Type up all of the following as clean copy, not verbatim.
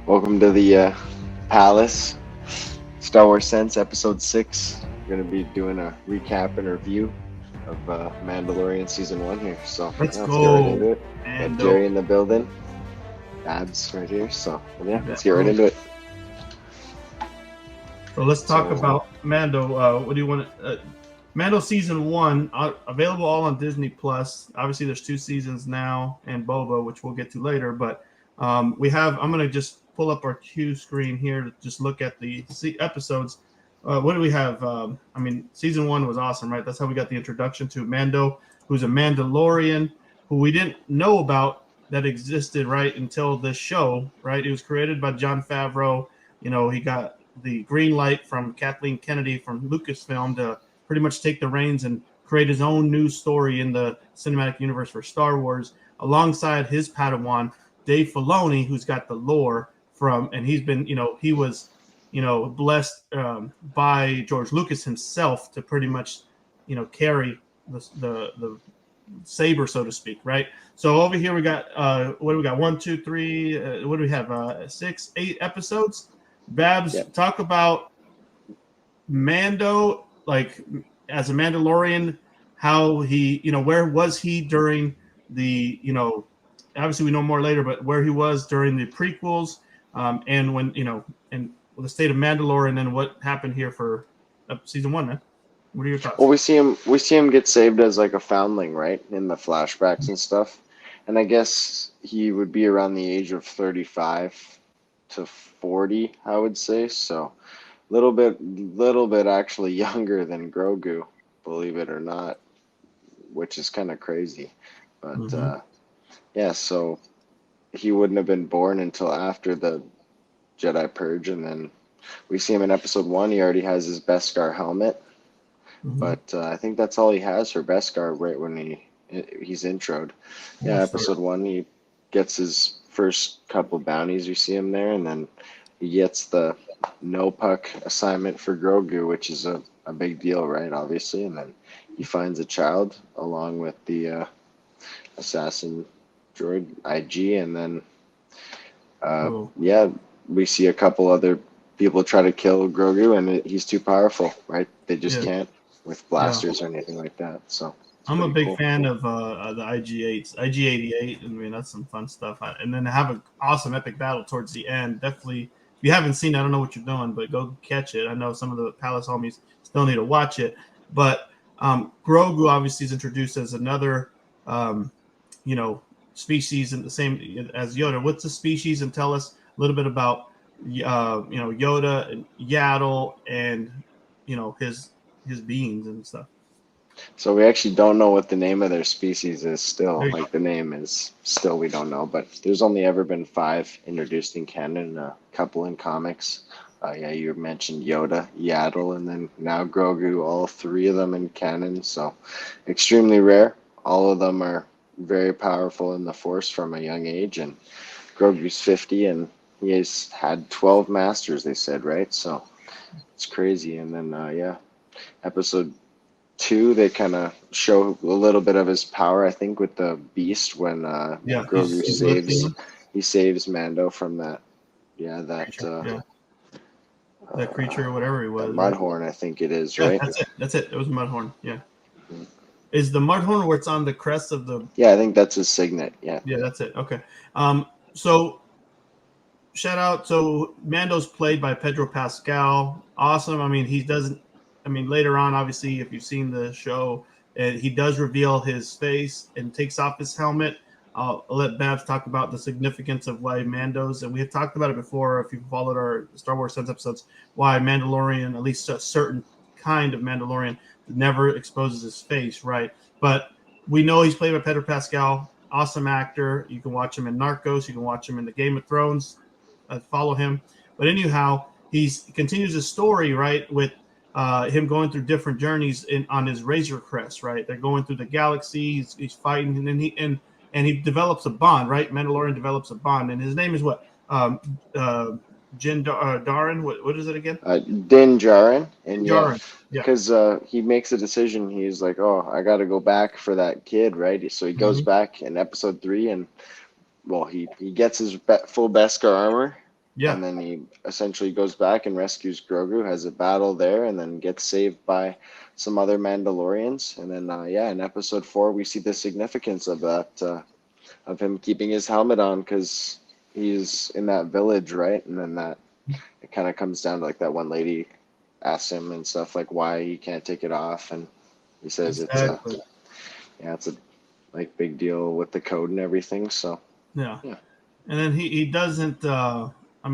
Welcome to the Palace, Star Wars Sense, Episode 6. We're going to be doing a recap and review of Mandalorian Season 1 here. So Let's let's get right go. into it. And Got Jerry in the building, Babs right here. So yeah, let's get right into it. So let's talk about Mando. What do you want to... Mando Season 1, available all on Disney+. Obviously, there's 2 seasons now, and Boba, which we'll get to later. But I'm going to just pull up our Q screen here to just look at the episodes. What do we have? Season 1 was awesome, right? That's how we got the introduction to Mando, who's a Mandalorian, who we didn't know about that existed, right, until this show, right? It was created by Jon Favreau. You know, he got the green light from Kathleen Kennedy from Lucasfilm to pretty much take the reins and create his own new story in the cinematic universe for Star Wars, alongside his Padawan, Dave Filoni, who's got the lore from, and he's been, he was, blessed by George Lucas himself to pretty much, carry the saber, so to speak, right? So over here we got, what do we got? 1, 2, 3, what do we have? 6, 8 episodes. Babs, Talk about Mando, like as a Mandalorian, how he, where was he during the, obviously we know more later, but where he was during the prequels, and when, and the state of Mandalore, and then what happened here for Season 1, man. What are your thoughts? Well, we see him get saved as like a foundling, right, in the flashbacks and stuff. And I guess he would be around the age of 35 to 40, I would say. So little bit actually younger than Grogu, believe it or not, which is kind of crazy. But so he wouldn't have been born until after the Jedi Purge, and then we see him in Episode 1. He already has his Beskar helmet, but I think that's all he has for Beskar right when he's introed. Yeah, Episode 1, he gets his first couple bounties. We see him there, and then he gets the no puck assignment for Grogu, which is a big deal, right? Obviously, and then he finds a child along with the assassin droid IG, and then we see a couple other people try to kill Grogu, and he's too powerful, right? They just can't with blasters or anything like that. So I'm a big fan of the IG-8s, IG-88. I mean, that's some fun stuff. And then have an awesome epic battle towards the end. Definitely, if you haven't seen it, I don't know what you're doing, but go catch it. I know some of the Palace homies still need to watch it. But Grogu obviously is introduced as another, species in the same as Yoda. What's the species? And tell us a little bit about, Yoda and Yaddle and, his beings and stuff. So we actually don't know what the name of their species is still. Like the name is still, we don't know. But there's only ever been 5 introduced in canon, a couple in comics. You mentioned Yoda, Yaddle, and then now Grogu, all 3 of them in canon. So extremely rare. All of them are very powerful in the Force from a young age. And Grogu's 50, and he has had 12 masters, they said, right? So it's crazy. And then, Episode 2, they kind of show a little bit of his power, I think, with the Beast when Grogu saves Mando from that creature or whatever he was. Mudhorn, I think it is, right? That's it. It was Mudhorn. Yeah. Mm-hmm. Is the Mudhorn where it's on the crest of the? Yeah, I think that's his signet. Yeah. Yeah, that's it. Okay. So shout out. So Mando's played by Pedro Pascal. Awesome. I mean, he doesn't. I mean, later on, obviously, if you've seen the show, he does reveal his face and takes off his helmet. I'll let Babs talk about the significance of why Mando's, and we have talked about it before, if you've followed our Star Wars Sense episodes, why Mandalorian, at least a certain kind of Mandalorian, never exposes his face, right? But we know he's played by Pedro Pascal, awesome actor. You can watch him in Narcos. You can watch him in the Game of Thrones. Follow him. But anyhow, he continues his story, right, with him going through different journeys on his Razor Crest, right? They're going through the galaxy. He's fighting, and then he develops a bond, right? Mandalorian develops a bond, and his name is what? Din Djarin. What is it again? Din Djarin. And Djarin. Because he makes a decision. He's like, oh, I got to go back for that kid, right? So he goes back in Episode 3, and he gets his full Beskar armor. Yeah. And then he essentially goes back and rescues Grogu, has a battle there, and then gets saved by some other Mandalorians. And then, in episode 4, we see the significance of that, of him keeping his helmet on because he's in that village, right? And then that it kind of comes down to like that one lady asks him and stuff like why he can't take it off, and he says Exactly. it's a like big deal with the code and everything. So Yeah. yeah. And then he doesn't.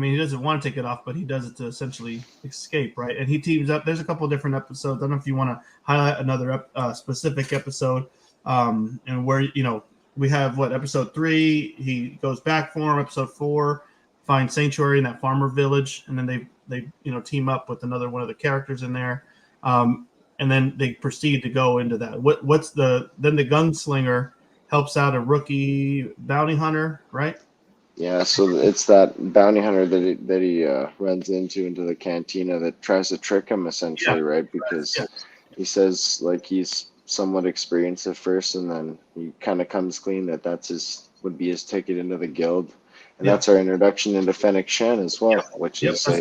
He doesn't want to take it off, but he does it to essentially escape, right? And he teams up. There's a couple of different episodes. I don't know if you want to highlight another specific episode, and where we have episode 3. He goes back for him. Episode 4 finds sanctuary in that farmer village, and then they team up with another one of the characters in there, and then they proceed to go into that. Then the gunslinger helps out a rookie bounty hunter, right? Yeah, so it's that bounty hunter that he runs into the cantina that tries to trick him essentially, Yeah. right? Because Yeah. he says like he's somewhat experienced at first, and then he kind of comes clean that would be his ticket into the guild, and Yeah. that's our introduction into Fennec Shen as well, Yep. which Yep. is That's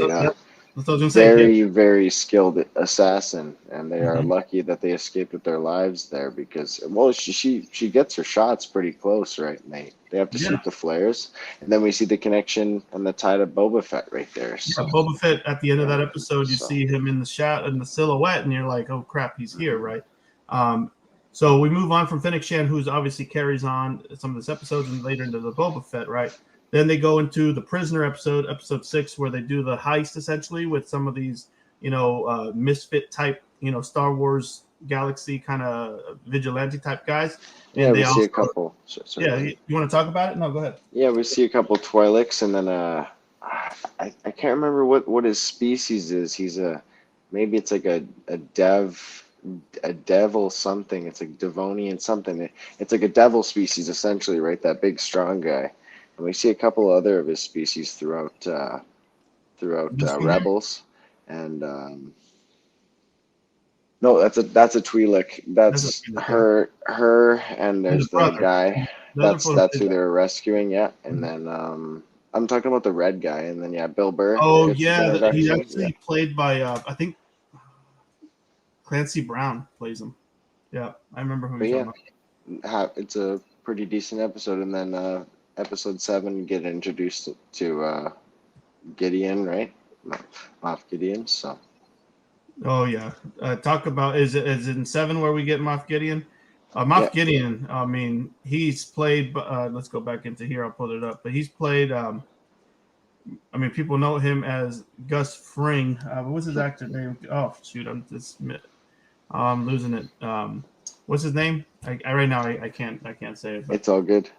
what I was gonna say. very, Yep. very skilled assassin, and they are Mhm. lucky that they escaped with their lives there because, she gets her shots pretty close, right? And they have to Yeah. shoot the flares, and then we see the connection and the tie to Boba Fett right there. So, Yeah, Boba Fett at the end of that episode, you so see him in the shot in the silhouette, and you're like, "Oh crap, he's here!" Right? So we move on from Fennec Shan, who's obviously carries on some of this episodes, and later into the Boba Fett, right? Then they go into the prisoner episode 6, where they do the heist essentially with some of these, misfit type, Star Wars galaxy kind of vigilante type guys, yeah, and we they see also, a couple. Sorry, yeah, you want to talk about it? No, go ahead. yeah, we see a couple Twi'leks, and then I can't remember what his species is. He's maybe it's like a devil something. It's like Devonian something. It's like a devil species essentially, right? That big strong guy. And we see a couple other of his species throughout This one here? Rebels, and no, that's a Twi'lek. That's a That's yeah. her, and And the there's the brother. guy. The other photo That's is who that. they're rescuing, yeah. And then I'm talking about the red guy, and then Bill Burr Oh gets his yeah, he's introduction. Yeah, actually played by I think Clancy Brown plays him. Yeah, I remember who but you're yeah, talking it's a pretty decent episode. And then episode 7 get introduced to Gideon, right? Moff Gideon. So about. Oh yeah, talk about is it in 7 where we get Moff Gideon? Moff yeah, Gideon. I mean, he's played. Let's go back into here. I'll pull it up. But he's played. People know him as Gus Fring. What's his actor name? Oh shoot, I'm losing it. What's his name? I right now I can't say it. But it's all good.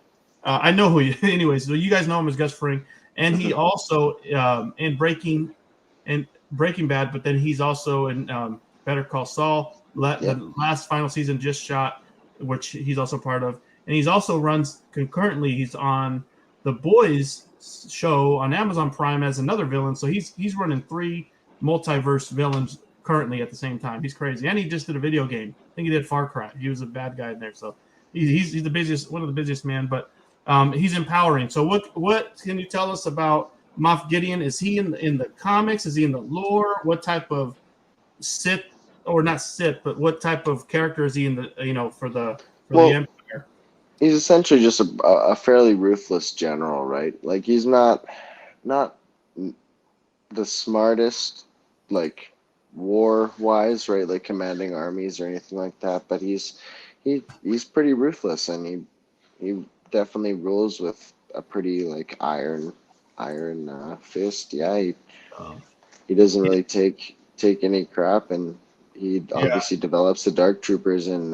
I know who he. Anyways, so you guys know him as Gus Fring, and he also in Breaking Bad, but then he's also in Better Call Saul. Yep. The last final season just shot, which he's also part of, and he's also runs concurrently. He's on The Boys show on Amazon Prime as another villain. So he's running 3 multiverse villains currently at the same time. He's crazy, and he just did a video game. I think he did Far Cry. He was a bad guy in there, so he's the busiest, one of the busiest man. But he's empowering. So what can you tell us about Moff Gideon? Is he in the comics? Is he in the lore? What type of Sith, or not Sith, but what type of character is he in the for the Empire? He's essentially just a fairly ruthless general, right? Like he's not the smartest, like war wise, right? Like commanding armies or anything like that. But he's pretty ruthless, and he definitely rules with a pretty like iron fist. Yeah, he doesn't really take any crap, and he Yeah, obviously develops the Dark Troopers in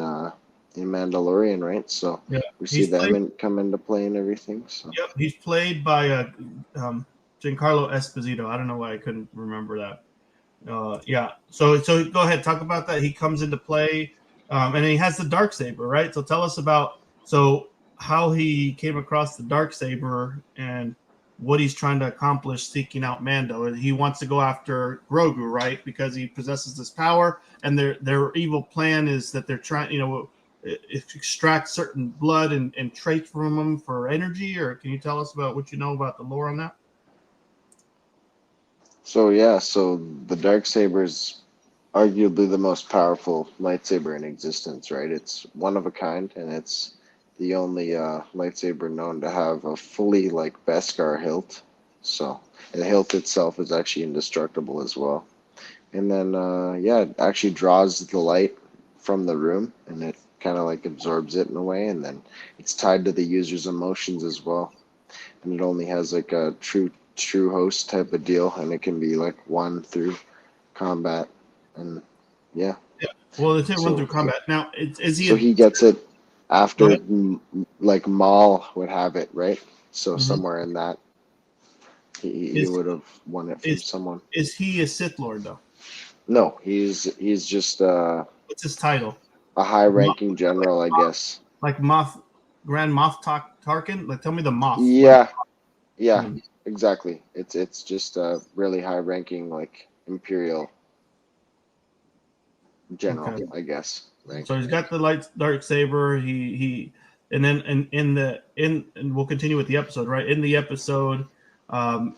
Mandalorian, right? So yeah. we see them come into play and everything. So Yep, he's played by Giancarlo Esposito. I don't know why I couldn't remember that. Yeah. So go ahead, talk about that. He comes into play, and he has the dark saber, right? So tell us about how he came across the dark saber and what he's trying to accomplish seeking out Mando. He wants to go after Grogu, right? Because he possesses this power, and their evil plan is that they're trying, extract certain blood and traits from him for energy. Or can you tell us about what you know about the lore on that? So the dark saber's arguably the most powerful lightsaber in existence, right? It's one of a kind, and it's the only lightsaber known to have a fully like Beskar hilt. So, and the hilt itself is actually indestructible as well. And then, yeah, it actually draws the light from the room, and it kind of like absorbs it in a way, and then it's tied to the user's emotions as well. And it only has like a true host type of deal, and it can be like won through combat, and yeah. Yeah. Well, they run So through combat. Now, is he so a? he gets it Go after ahead. like Maul would have it, right? So Mhm. somewhere in that he Is would have won it from is someone. is he a Sith Lord though? No, he's just What's his title? a high Moth, ranking like general, I guess. like Moth, Grand Moff Tarkin. Like, tell me the Moth. What? Yeah, yeah, Hmm. exactly. It's just a really high ranking like imperial general, Okay. I guess, So rank. he's got the light dark saber. And then and we'll continue with the episode. Right in the episode, um,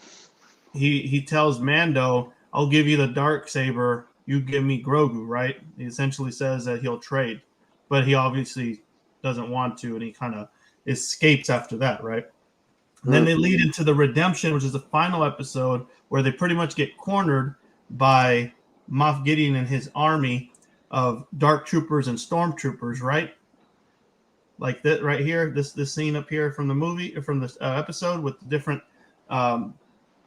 he tells Mando, "I'll give you the dark saber. You give me Grogu." Right. He essentially says that he'll trade, but he obviously doesn't want to, and he kind of escapes after that. Right. And then Mm, they lead into the redemption, which is the final episode where they pretty much get cornered by Moff Gideon and his army of dark troopers and stormtroopers, right? Like that right here, this scene up here from the movie, from this episode with the different, um,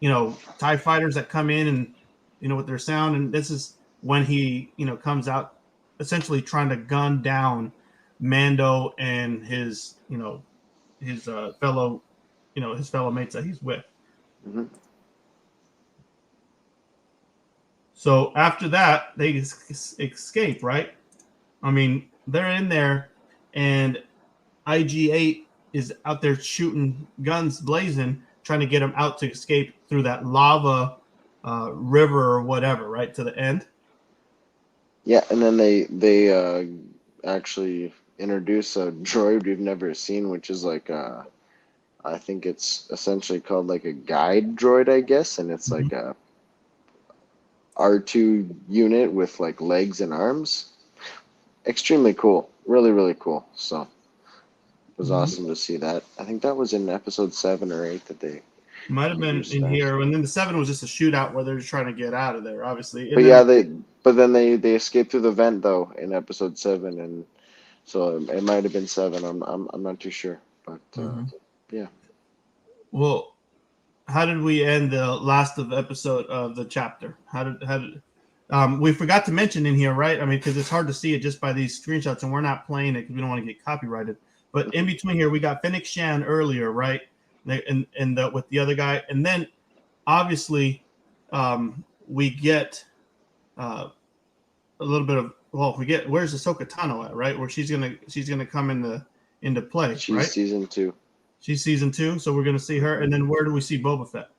TIE fighters that come in and, with their sound. And this is when he, comes out essentially trying to gun down Mando and his his fellow mates that he's with. mm-hmm. So after that, they escape, right? I mean, they're in there, and IG-8 is out there shooting guns blazing, trying to get them out to escape through that lava river or whatever, right to the end. Yeah, and then they actually introduce a droid we've never seen, which is like I think it's essentially called like a guide droid, I guess, and it's Mm-hmm. like a R2 unit with like legs and arms. Extremely cool. Really, really cool. So it was Mm-hmm. awesome to see that. I think that was in episode 7 or 8 that they Might have been introduced in that. here, and then the 7 was just a shootout where they're just trying to get out of there, obviously, and But yeah, then they escaped through the vent though in episode 7, and so it might have been 7. I'm not too sure, but Mhm. yeah. Well, how did we end the last of episode of the chapter? How did we forgot to mention in here, right? I mean, because it's hard to see it just by these screenshots, and we're not playing it because we don't want to get copyrighted. But in Mhm. between here, we got Fennec Shan earlier, right? And with the other guy, and then obviously we get uh, a little bit of we get where's Ahsoka Tano at, right? Where she's gonna come into play, She's right? season 2. She's season 2, so we're gonna see her, Hmm. and then where do we see Boba Fett?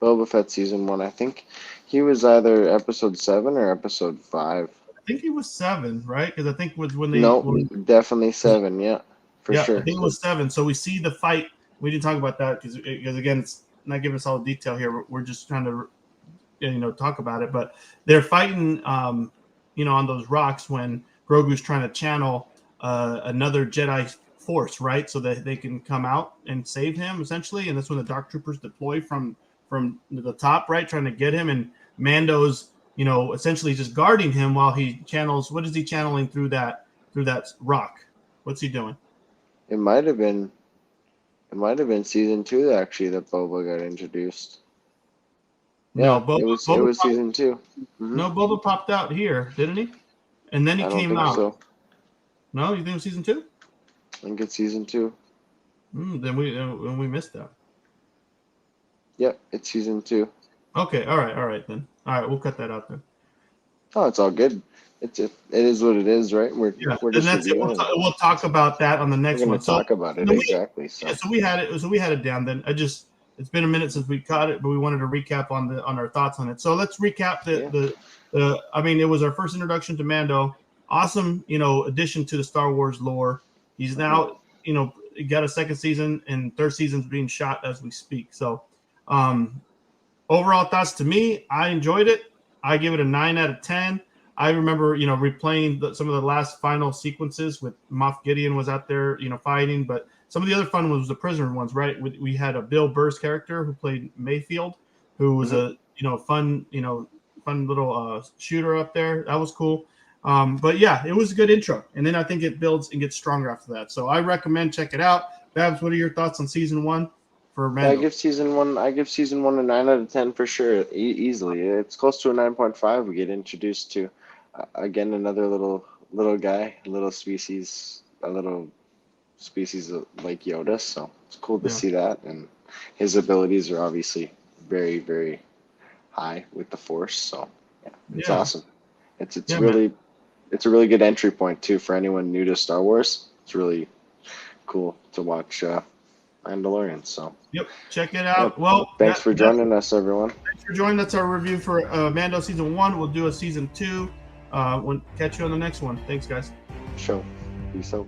Boba Fett season 1. I think he was either episode 7 or episode 5. I think he was 7, right? Because I think was when they No, definitely 7. Yeah, for yeah, I sure. think it was 7. So we see the fight. We didn't talk about that because again, it's not giving us all the detail here. We're just trying to talk about it. But they're fighting, on those rocks when Grogu's trying to channel another Jedi force, right? So that they can come out and save him essentially. And that's when the Dark Troopers deploy from the top, right, trying to get him. And Mando's essentially just guarding him while he channels. What is he channeling through that rock? What's he doing? It might have been it might have been season 2 actually that Boba got introduced. No, Yeah, it was season 2. Hmm. Boba popped out here, didn't he? And then he I don't came think out. so. No, you think it was season 2? I think it's season 2. Then we missed that. Yep, it's season 2. Okay, all right then. All right, we'll cut that out then. Oh, it's all good. It is what it is, right? Yeah, We're and just that's it. reviewing it. We'll talk about that on the We're next gonna one. So, talk about it then exactly. yeah, So so we had it down. Then it's been a minute since we caught it, but we wanted to recap on our thoughts on it. So let's recap yeah. the. I mean, it was our first introduction to Mando. Awesome, addition to the Star Wars lore. He's Mhm. now, got a second season, and third season's being shot as we speak. So, um, overall thoughts to me, I enjoyed it. I give it a 9 out of 10. I remember, replaying some of the last final sequences with Moff Gideon was out there, fighting. But some of the other fun ones was the prisoner ones, right? We had a Bill Burr's character who played Mayfield, who was a fun little shooter up there. That was cool. But yeah, it was a good intro, and then I think it builds and gets stronger after that. So I recommend check it out. Babs, what are your thoughts on season 1 for Mando? I give season one a 9 out of 10 for sure, easily. It's close to a 9.5. We get introduced to again another little guy, a little species like Yoda. So it's cool to see that, and his abilities are obviously very, very high with the Force. So yeah, it's awesome. It's a really good entry point too for anyone new to Star Wars. It's really cool to watch Mandalorian. So check it out. Yeah. Well, thanks for joining us, everyone. Thanks for joining. That's our review for Mando season 1. We'll do a season 2. We'll catch you on the next one. Thanks, guys. Peace out.